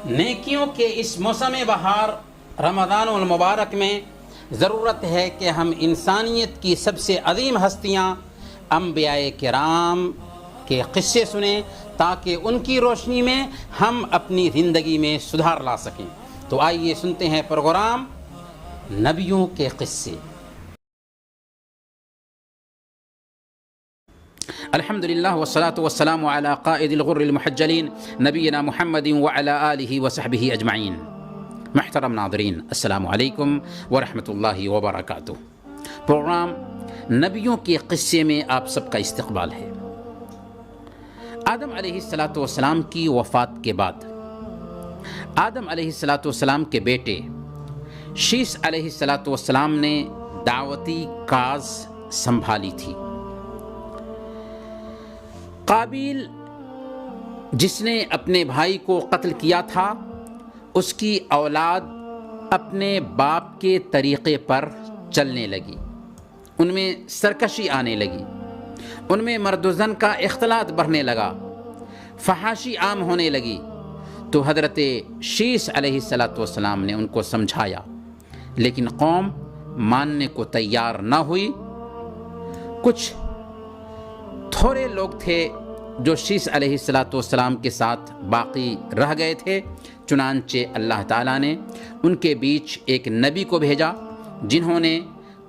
نیکیوں کے اس موسم بہار رمضان المبارک میں ضرورت ہے کہ ہم انسانیت کی سب سے عظیم ہستیاں انبیاء کرام کے قصے سنیں تاکہ ان کی روشنی میں ہم اپنی زندگی میں سدھار لا سکیں۔ تو آئیے سنتے ہیں پروگرام نبیوں کے قصے۔ الحمدللہ والصلاة والسلام علی قائد الغر المحجلین نبینا محمد وعلی آلہ وصحبہ اجمعین۔ محترم ناظرین، السلام علیکم ورحمۃ اللہ وبرکاتہ۔ پروگرام نبیوں کے قصے میں آپ سب کا استقبال ہے۔ آدم علیہ السلام کی وفات کے بعد آدم علیہ السلام کے بیٹے شیث علیہ السلام نے دعوتی کاز سنبھالی تھی۔ قابیل جس نے اپنے بھائی کو قتل کیا تھا، اس کی اولاد اپنے باپ کے طریقے پر چلنے لگی، ان میں سرکشی آنے لگی، ان میں مرد و زن کا اختلاط بڑھنے لگا، فحاشی عام ہونے لگی۔ تو حضرت شیث علیہ السلام نے ان کو سمجھایا، لیکن قوم ماننے کو تیار نہ ہوئی۔ کچھ تھوڑے لوگ تھے جو شیث علیہ السلام کے ساتھ باقی رہ گئے تھے، چنانچہ اللہ تعالیٰ نے ان کے بیچ ایک نبی کو بھیجا جنہوں نے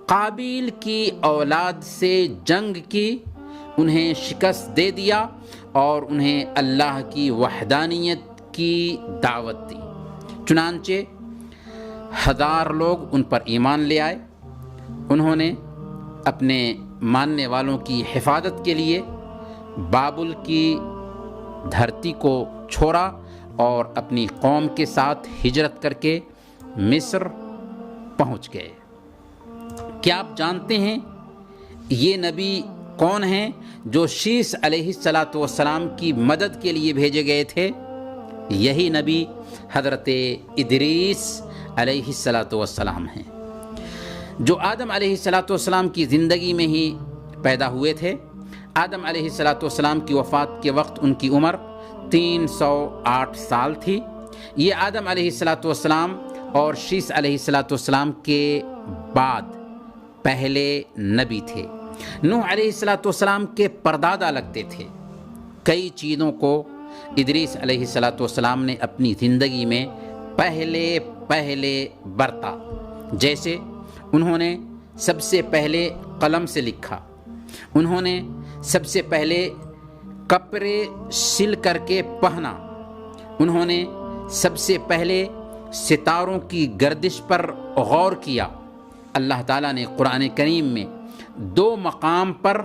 قابیل کی اولاد سے جنگ کی، انہیں شکست دے دیا اور انہیں اللہ کی وحدانیت کی دعوت دی۔ چنانچہ 1000 لوگ ان پر ایمان لے آئے۔ انہوں نے اپنے ماننے والوں کی حفاظت کے لیے بابل کی دھرتی کو چھوڑا اور اپنی قوم کے ساتھ ہجرت کر کے مصر پہنچ گئے۔ کیا آپ جانتے ہیں یہ نبی کون ہیں جو شیث علیہ السلام کی مدد کے لیے بھیجے گئے تھے؟ یہی نبی حضرت ادریس علیہ السلام ہیں، جو آدم علیہ السلام کی زندگی میں ہی پیدا ہوئے تھے۔ آدم علیہ السلام کی وفات کے وقت ان کی عمر 308 سال تھی۔ یہ آدم علیہ السلام اور شیث علیہ السلام کے بعد پہلے نبی تھے۔ نوح علیہ السلام کے پردادا لگتے تھے۔ کئی چیزوں کو ادریس علیہ السلام نے اپنی زندگی میں پہلے برتا، جیسے انہوں نے سب سے پہلے قلم سے لکھا، انہوں نے سب سے پہلے کپڑے سل کر کے پہنا، انہوں نے سب سے پہلے ستاروں کی گردش پر غور کیا۔ اللہ تعالیٰ نے قرآن کریم میں 2 مقام پر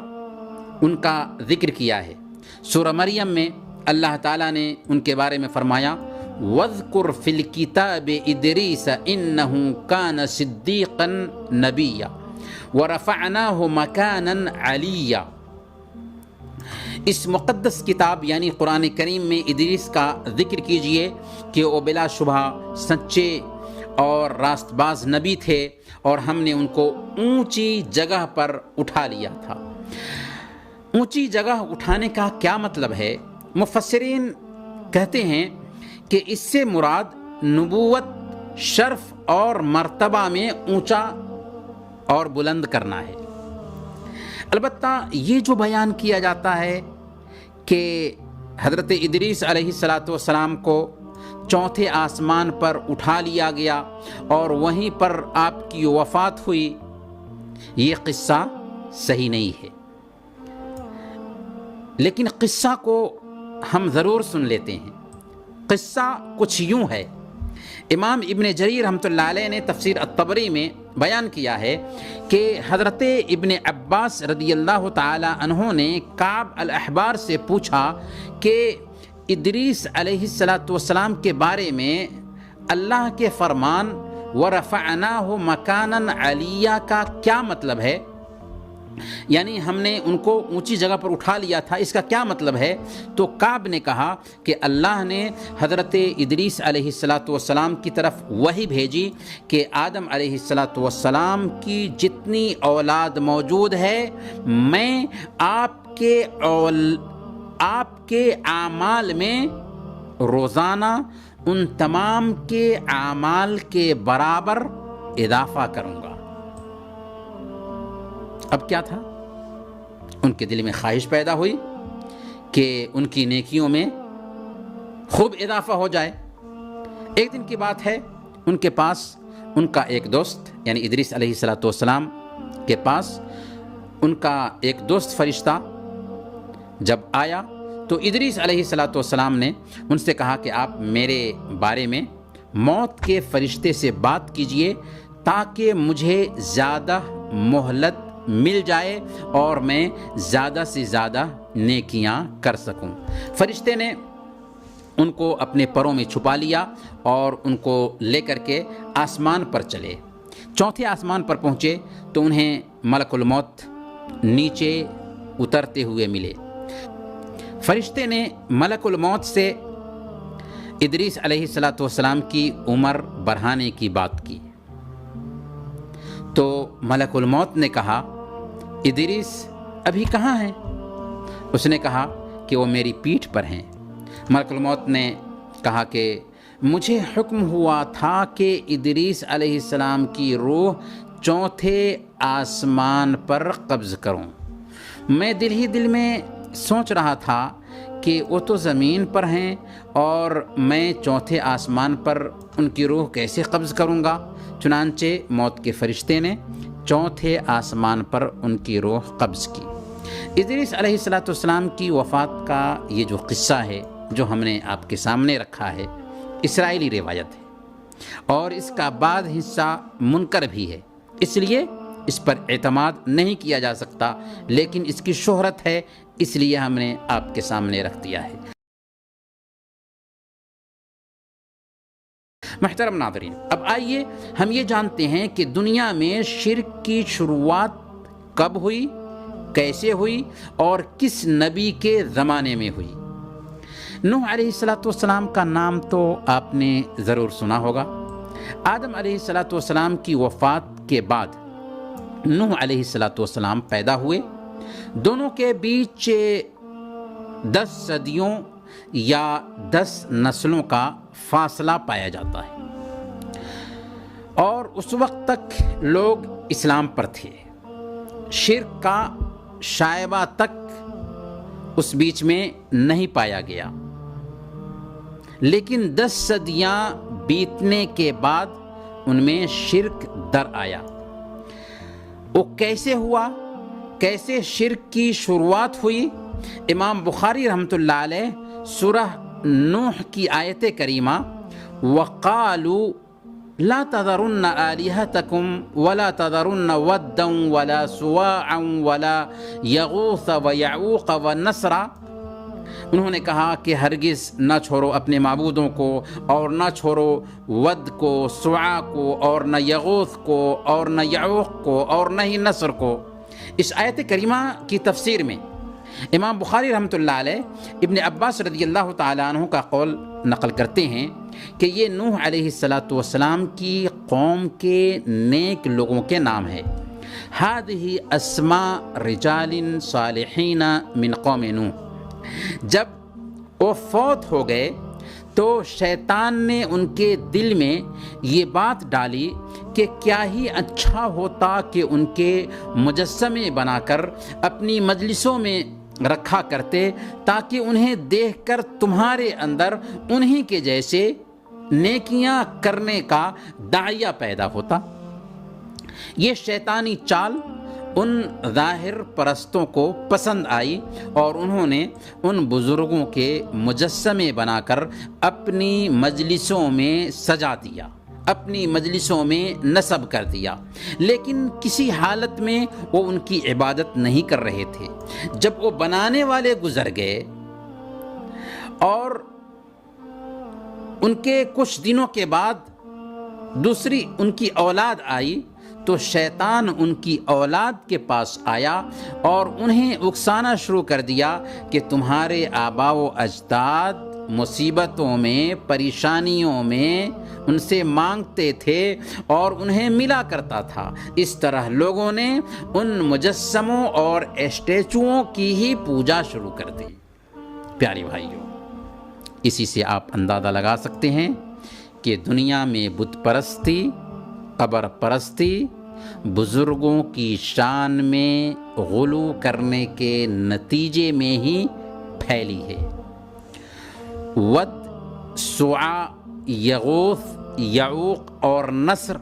ان کا ذکر کیا ہے۔ سورہ مریم میں اللہ تعالیٰ نے ان کے بارے میں فرمایا وَاذْكُرْ فِي الْكِتَابِ إِدْرِيسَ إِنَّهُ كَانَ صِدِّيقًا نَبِيًّا وَرَفَعْنَاهُ مَكَانًا عَلِيًّا۔ اس مقدس کتاب یعنی قرآن کریم میں ادریس کا ذکر کیجئے کہ وہ بلا شبہ سچے اور راست باز نبی تھے اور ہم نے ان کو اونچی جگہ پر اٹھا لیا تھا۔ اونچی جگہ اٹھانے کا کیا مطلب ہے؟ مفسرین کہتے ہیں کہ اس سے مراد نبوت، شرف اور مرتبہ میں اونچا اور بلند کرنا ہے۔ البتہ یہ جو بیان کیا جاتا ہے کہ حضرت ادریس علیہ السلام کو 4تھے آسمان پر اٹھا لیا گیا اور وہیں پر آپ کی وفات ہوئی، یہ قصہ صحیح نہیں ہے۔ لیکن قصہ کو ہم ضرور سن لیتے ہیں۔ قصہ کچھ یوں ہے۔ امام ابن جریر رحمۃ اللہ علیہ نے تفسیر الطبری میں بیان کیا ہے کہ حضرت ابن عباس رضی اللہ تعالی عنہ نے کعب الاحبار سے پوچھا کہ ادریس علیہ السلام کے بارے میں اللہ کے فرمان وَرَفَعْنَاهُ مَكَانًا عَلِيًّا کا کیا مطلب ہے؟ یعنی ہم نے ان کو اونچی جگہ پر اٹھا لیا تھا، اس کا کیا مطلب ہے؟ تو کعب نے کہا کہ اللہ نے حضرت ادریس علیہ السلام کی طرف وحی بھیجی کہ آدم علیہ السلام کی جتنی اولاد موجود ہے، میں آپ کے اعمال میں روزانہ ان تمام کے اعمال کے برابر اضافہ کروں گا۔ اب کیا تھا؟ ان کے دل میں خواہش پیدا ہوئی کہ ان کی نیکیوں میں خوب اضافہ ہو جائے۔ ایک دن کی بات ہے، ان کے پاس ان کا ایک دوست یعنی ادریس علیہ السلام کے پاس ان کا ایک دوست فرشتہ جب آیا تو ادریس علیہ السلام نے ان سے کہا کہ آپ میرے بارے میں موت کے فرشتے سے بات کیجئے تاکہ مجھے زیادہ مہلت مل جائے اور میں زیادہ سے زیادہ نیکیاں کر سکوں۔ فرشتے نے ان کو اپنے پروں میں چھپا لیا اور ان کو لے کر کے آسمان پر چلے۔ چوتھے آسمان پر پہنچے تو انہیں ملک الموت نیچے اترتے ہوئے ملے۔ فرشتے نے ملک الموت سے ادریس علیہ السلام کی عمر بڑھانے کی بات کی تو ملک الموت نے کہا ادریس ابھی کہاں ہیں؟ اس نے کہا کہ وہ میری پیٹھ پر ہیں۔ ملک الموت نے کہا کہ مجھے حکم ہوا تھا کہ ادریس علیہ السلام کی روح چوتھے آسمان پر قبض کروں۔ میں دل ہی دل میں سوچ رہا تھا کہ وہ تو زمین پر ہیں اور میں چوتھے آسمان پر ان کی روح کیسے قبض کروں گا؟ چنانچہ موت کے فرشتے نے چوتھے آسمان پر ان کی روح قبض کی۔ ادریس علیہ السلام کی وفات کا یہ جو قصہ ہے جو ہم نے آپ کے سامنے رکھا ہے، اسرائیلی روایت ہے اور اس کا بعض حصہ منکر بھی ہے، اس لیے اس پر اعتماد نہیں کیا جا سکتا، لیکن اس کی شہرت ہے اس لیے ہم نے آپ کے سامنے رکھ دیا ہے۔ محترم ناظرین، اب آئیے ہم یہ جانتے ہیں کہ دنیا میں شرک کی شروعات کب ہوئی، کیسے ہوئی اور کس نبی کے زمانے میں ہوئی۔ نوح علیہ السلام کا نام تو آپ نے ضرور سنا ہوگا۔ آدم علیہ السلام کی وفات کے بعد نوح علیہ السلام پیدا ہوئے۔ دونوں کے بیچ 10 صدیوں یا 10 نسلوں کا فاصلہ پایا جاتا ہے اور اس وقت تک لوگ اسلام پر تھے، شرک کا شائبہ تک اس بیچ میں نہیں پایا گیا، لیکن 10 صدیاں بیتنے کے بعد ان میں شرک در آیا۔ وہ کیسے ہوا، کیسے شرک کی شروعات ہوئی؟ امام بخاری رحمۃ اللہ علیہ سورہ نوح کی آیت کریمہ وَقَالُوا لَا تَذَرُنَّ آلِهَتَكُمْ وَلَا تَذَرُنَّ وَدًّا وَلَا سُوَاعًا وَلَا يَغُوثَ وَيَعُوقَ وَالنَّسْرَ، انہوں نے کہا کہ ہرگز نہ چھوڑو اپنے معبودوں کو اور نہ چھوڑو ود کو، سواع کو اور نہ یغوث کو اور نہ یعوق کو اور نہ ہی نصر کو۔ اس آیت کریمہ کی تفسیر میں امام بخاری رحمۃ اللہ علیہ ابن عباس رضی اللہ تعالیٰ عنہ کا قول نقل کرتے ہیں کہ یہ نوح علیہ السلام کی قوم کے نیک لوگوں کے نام ہے۔ ہذہ اسماء رجال صالحین من قوم نوح۔ جب وہ فوت ہو گئے تو شیطان نے ان کے دل میں یہ بات ڈالی کہ کیا ہی اچھا ہوتا کہ ان کے مجسمے بنا کر اپنی مجلسوں میں رکھا کرتے تاکہ انہیں دیکھ کر تمہارے اندر انہی کے جیسے نیکیاں کرنے کا داعیہ پیدا ہوتا۔ یہ شیطانی چال ان ظاہر پرستوں کو پسند آئی اور انہوں نے ان بزرگوں کے مجسمے بنا کر اپنی مجلسوں میں سجا دیا، اپنی مجلسوں میں نصب کر دیا، لیکن کسی حالت میں وہ ان کی عبادت نہیں کر رہے تھے۔ جب وہ بنانے والے گزر گئے اور ان کے کچھ دنوں کے بعد دوسری ان کی اولاد آئی تو شیطان ان کی اولاد کے پاس آیا اور انہیں اکسانا شروع کر دیا کہ تمہارے آبا و اجداد مصیبتوں میں، پریشانیوں میں ان سے مانگتے تھے اور انہیں ملا کرتا تھا۔ اس طرح لوگوں نے ان مجسموں اور اسٹیچوؤں کی ہی پوجا شروع کر دی۔ پیاری بھائیوں، اسی سے آپ اندازہ لگا سکتے ہیں کہ دنیا میں بت پرستی، قبر پرستی بزرگوں کی شان میں غلو کرنے کے نتیجے میں ہی پھیلی ہے۔ ود، سعا، یغوث، یعوق اور نصر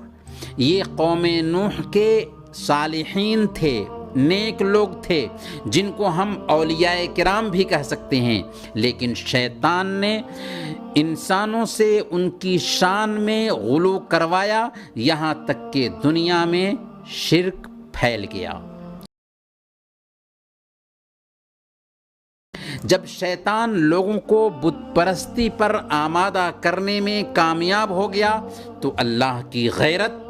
یہ قوم نوح کے صالحین تھے، نیک لوگ تھے، جن کو ہم اولیاء کرام بھی کہہ سکتے ہیں، لیکن شیطان نے انسانوں سے ان کی شان میں غلو کروایا، یہاں تک کہ دنیا میں شرک پھیل گیا۔ جب شیطان لوگوں کو بت پرستی پر آمادہ کرنے میں کامیاب ہو گیا تو اللہ کی غیرت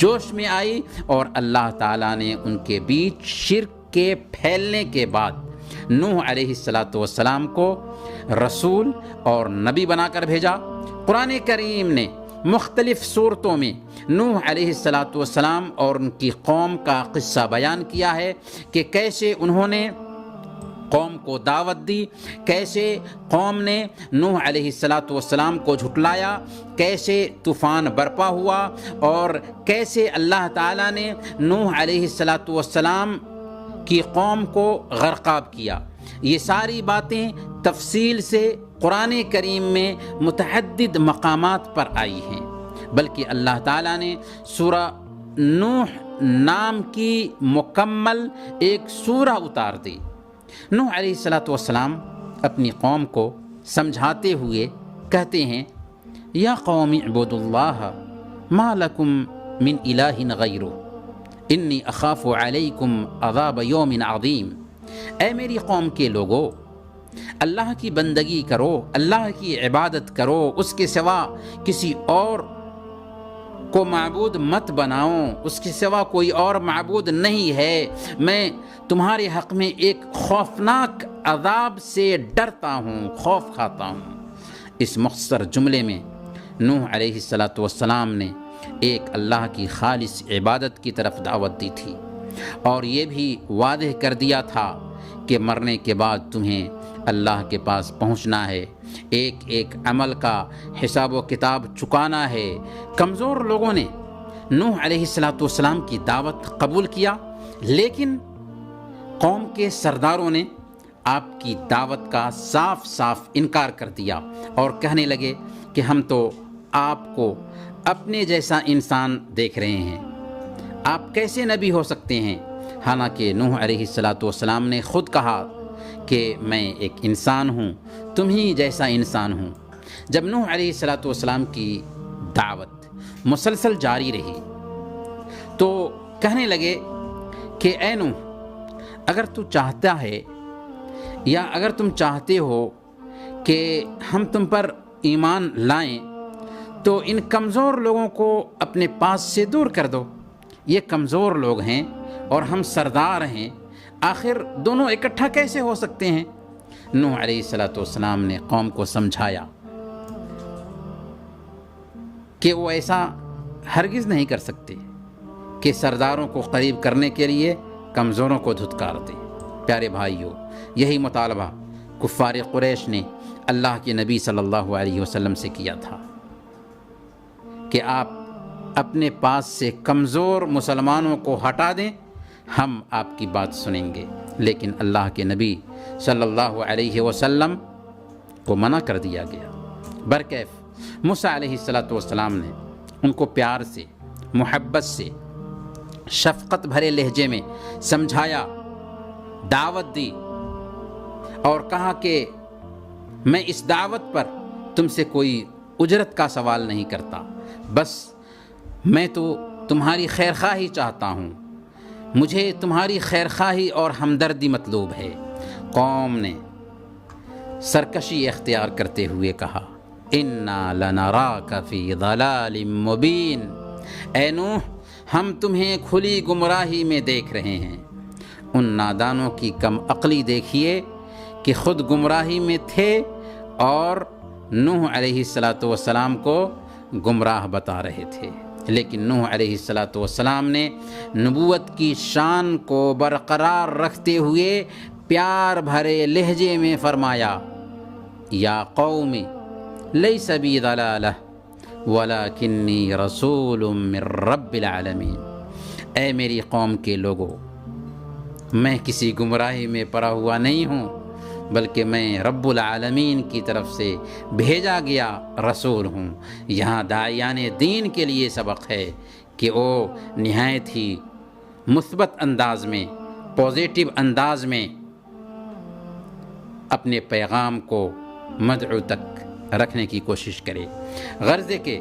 جوش میں آئی، اور اللہ تعالیٰ نے ان کے بیچ شرک کے پھیلنے کے بعد نوح علیہ السلام کو رسول اور نبی بنا کر بھیجا۔ قرآن کریم نے مختلف صورتوں میں نوح علیہ السلام اور ان کی قوم کا قصہ بیان کیا ہے کہ کیسے انہوں نے قوم کو دعوت دی، کیسے قوم نے نوح علیہ السلام کو جھٹلایا، کیسے طوفان برپا ہوا، اور کیسے اللہ تعالیٰ نے نوح علیہ السلام کی قوم کو غرقاب کیا۔ یہ ساری باتیں تفصیل سے قرآن کریم میں متعدد مقامات پر آئی ہیں، بلکہ اللہ تعالیٰ نے سورہ نوح نام کی مکمل ایک سورہ اتار دی۔ نوح علیہ السلام اپنی قوم کو سمجھاتے ہوئے کہتے ہیں، یا قوم اعبدوا اللہ ما لکم من الہ غیرہ انی اخاف علیکم عذاب یوم عظیم۔ اے میری قوم کے لوگو، اللہ کی بندگی کرو، اللہ کی عبادت کرو، اس کے سوا کسی اور کو معبود مت بناؤ، اس کے سوا کوئی اور معبود نہیں ہے، میں تمہارے حق میں ایک خوفناک عذاب سے ڈرتا ہوں، خوف کھاتا ہوں۔ اس مختصر جملے میں نوح علیہ السلام نے ایک اللہ کی خالص عبادت کی طرف دعوت دی تھی، اور یہ بھی واضح کر دیا تھا کہ مرنے کے بعد تمہیں اللہ کے پاس پہنچنا ہے، ایک ایک عمل کا حساب و کتاب چکانا ہے۔ کمزور لوگوں نے نوح علیہ السلام کی دعوت قبول کیا، لیکن قوم کے سرداروں نے آپ کی دعوت کا صاف صاف انکار کر دیا اور کہنے لگے کہ ہم تو آپ کو اپنے جیسا انسان دیکھ رہے ہیں، آپ کیسے نبی ہو سکتے ہیں؟ حالانکہ نوح علیہ السلام نے خود کہا کہ میں ایک انسان ہوں، تم ہی جیسا انسان ہوں۔ جب نوح علیہ السلام کی دعوت مسلسل جاری رہی تو کہنے لگے کہ اے نوح، اگر تو چاہتا ہے یا اگر تم چاہتے ہو کہ ہم تم پر ایمان لائیں تو ان کمزور لوگوں کو اپنے پاس سے دور کر دو۔ یہ کمزور لوگ ہیں اور ہم سردار ہیں، آخر دونوں اکٹھا کیسے ہو سکتے ہیں؟ نوح علیہ السلام نے قوم کو سمجھایا کہ وہ ایسا ہرگز نہیں کر سکتے کہ سرداروں کو قریب کرنے کے لیے کمزوروں کو دھتکار دیں۔ پیارے بھائیوں، یہی مطالبہ کفار قریش نے اللہ کے نبی صلی اللہ علیہ وسلم سے کیا تھا کہ آپ اپنے پاس سے کمزور مسلمانوں کو ہٹا دیں، ہم آپ کی بات سنیں گے، لیکن اللہ کے نبی صلی اللہ علیہ وسلم کو منع کر دیا گیا۔ برکیف موسیٰ علیہ السلام نے ان کو پیار سے، محبت سے، شفقت بھرے لہجے میں سمجھایا، دعوت دی اور کہا کہ میں اس دعوت پر تم سے کوئی اجرت کا سوال نہیں کرتا، بس میں تو تمہاری خیرخواہی چاہتا ہوں، مجھے تمہاری خیرخواہی اور ہمدردی مطلوب ہے۔ قوم نے سرکشی اختیار کرتے ہوئے کہا، اِنَّا لَنَرَاكَ فِي ضَلَالٍ مُبِينٍ، اے نوح ہم تمہیں کھلی گمراہی میں دیکھ رہے ہیں۔ ان نادانوں کی کم عقلی دیکھیے کہ خود گمراہی میں تھے اور نوح علیہ السلام کو گمراہ بتا رہے تھے، لیکن نوح علیہ السلام نے نبوت کی شان کو برقرار رکھتے ہوئے پیار بھرے لہجے میں فرمایا، یا قوم لیس بی ضلالہ ولکنی رسول من رب العالمین، اے میری قوم کے لوگوں، میں کسی گمراہی میں پڑا ہوا نہیں ہوں، بلکہ میں رب العالمین کی طرف سے بھیجا گیا رسول ہوں۔ یہاں داعیان دین کے لیے سبق ہے کہ وہ نہایت ہی مثبت انداز میں، پازیٹیو انداز میں اپنے پیغام کو مدعو تک رکھنے کی کوشش کرے۔ غرض ہے کہ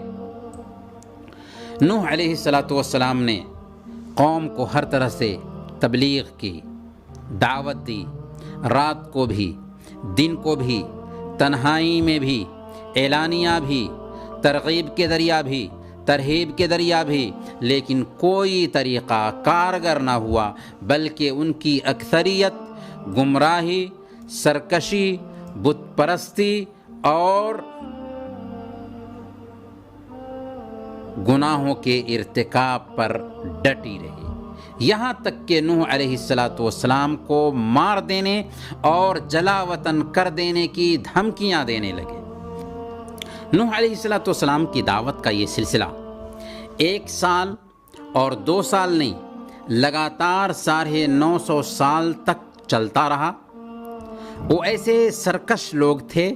نوح علیہ السلام نے قوم کو ہر طرح سے تبلیغ کی، دعوت دی، رات کو بھی، دن کو بھی، تنہائی میں بھی، اعلانیہ بھی، ترغیب کے ذریعہ بھی، ترہیب کے ذریعہ بھی، لیکن کوئی طریقہ کارگر نہ ہوا، بلکہ ان کی اکثریت گمراہی، سرکشی، بت پرستی اور گناہوں کے ارتکاب پر ڈٹی رہی، یہاں تک کہ نوح علیہ السلام کو مار دینے اور جلا وطن کر دینے کی دھمکیاں دینے لگے۔ نوح علیہ السلام کی دعوت کا یہ سلسلہ 1 سال اور 2 سال نہیں، لگاتار 950 سال تک چلتا رہا۔ وہ ایسے سرکش لوگ تھے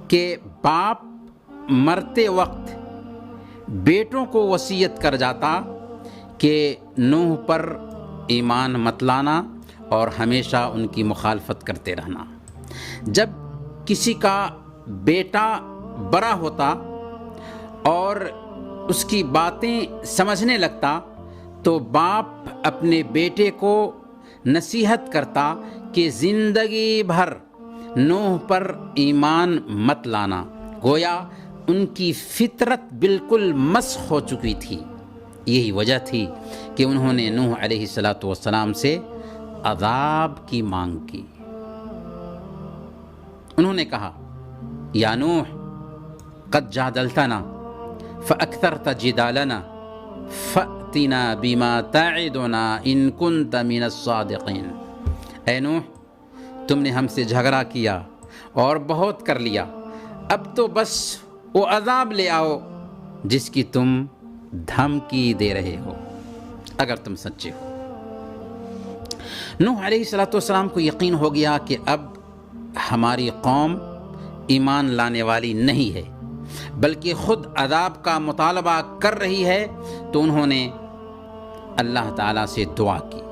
کہ باپ مرتے وقت بیٹوں کو وصیت کر جاتا کہ نوح پر ایمان مت لانا اور ہمیشہ ان کی مخالفت کرتے رہنا۔ جب کسی کا بیٹا بڑا ہوتا اور اس کی باتیں سمجھنے لگتا تو باپ اپنے بیٹے کو نصیحت کرتا کہ زندگی بھر نوح پر ایمان مت لانا، گویا ان کی فطرت بالکل مسخ ہو چکی تھی۔ یہی وجہ تھی کہ انہوں نے نوح علیہ السلام سے عذاب کی مانگ کی۔ انہوں نے کہا، یا نوح قد جادلتنا فاکثرت جدالنا فأتنا بما تعدنا ان كنت من الصادقین۔ اے نوح، تم نے ہم سے جھگڑا کیا اور بہت کر لیا، اب تو بس وہ عذاب لے آؤ جس کی تم دھمکی دے رہے ہو، اگر تم سچے ہو۔ نوح علیہ السلام کو یقین ہو گیا کہ اب ہماری قوم ایمان لانے والی نہیں ہے، بلکہ خود عذاب کا مطالبہ کر رہی ہے، تو انہوں نے اللہ تعالیٰ سے دعا کی،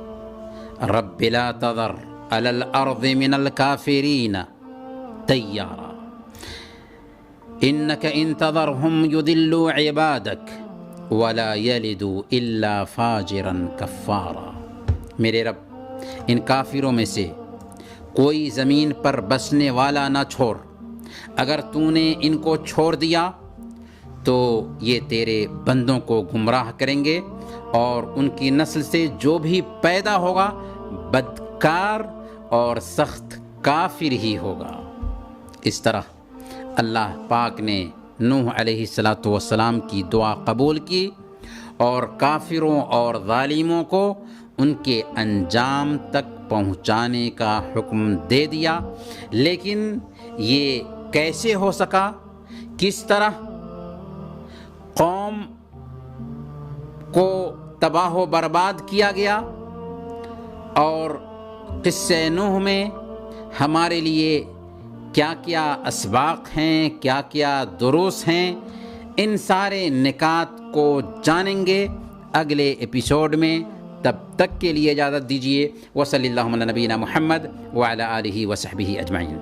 رب لا تذر علی الارض من الکافرین دیارا انک ان تذرهم یضلوا عبادک ولا یلدوا الا فاجرا کفارا۔ میرے رب، ان کافروں میں سے کوئی زمین پر بسنے والا نہ چھوڑ، اگر تو نے ان کو چھوڑ دیا تو یہ تیرے بندوں کو گمراہ کریں گے اور ان کی نسل سے جو بھی پیدا ہوگا بدکار اور سخت کافر ہی ہوگا۔ اس طرح اللہ پاک نے نوح علیہ السلام کی دعا قبول کی اور کافروں اور ظالموں کو ان کے انجام تک پہنچانے کا حکم دے دیا۔ لیکن یہ کیسے ہو سکا؟ کس طرح قوم کو تباہ و برباد کیا گیا؟ اور قصہ نوح میں ہمارے لیے کیا کیا اسباق ہیں، کیا کیا دروس ہیں، ان سارے نکات کو جانیں گے اگلے ایپیسوڈ میں۔ تب تک کے لیے اجازت دیجیے۔ وصلی اللہ علی نبینا محمد وعلی آلہ وصحبہ اجمعین۔